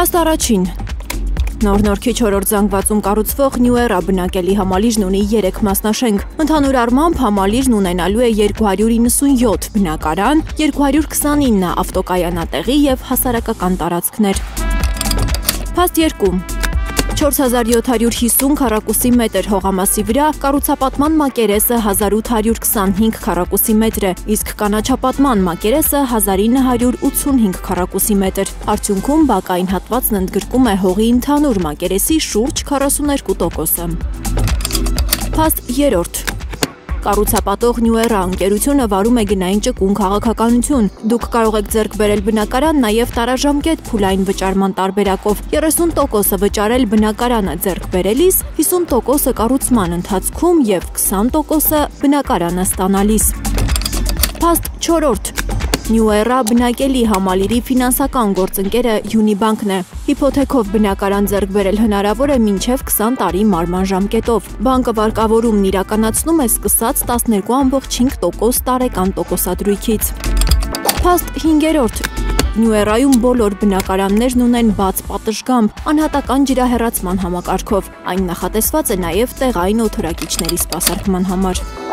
Փաստ առաջին։ Նոր-նորքի 4-րդ զանգվածում կառուցվող New Era բնակելի համալիրն ունի 3 մասնաշենք։ Ընդհանուր առմամբ համալիրն ունենալու է 297 բնակարան, 229 ավտոկայանատեղի և հասարակական տարածքներ։ Փաստ 2։ 4750 քառակուսի մետր հողամասի վրա կառուցապատման մակերեսը 1825 քառակուսի մետր է, իսկ կանաչապատման մակերեսը 1985 քառակուսի մետր։ Արդյունքում բակային հատվածն ընդգրկում է հողի ընդհանուր մակերեսի շուրջ 42%-ը։ Փաստ 3։ Կառուցապատող New Era ընկերությունը վարում է գնային ճկուն քաղաքականություն։ Դուք կարող եք ձեռք բերել բնակարան նաև տարաժամկետ փուլային վճարման տարբերակով, 30% վճարել բնակարանը ձեռք բերելիս, 50% կառուցման ընթացքում և 20% բնակարանը ստանալիս։ Փաստ 4։ New Era բնակելի համալիրի ֆինանսական գործընկերը Unibank-ն է։ Հիփոթեքով բնակարան ձեռք բերել հնարավոր է մինչև 20 տարի մարման ժամկետով։ Բանկը վարկավորումն իրականացնում է սկսած 12.5% տարեկան տոկոսադրույքից։ Փաստ 5։ New Era-ում բոլոր բնակարաններն ունեն բաց պատշգամբ, անհատական ջրահեռացման համակարգով։ Այն նախատեսված է նաև տեղային օդորակիչների սպասարկման համար։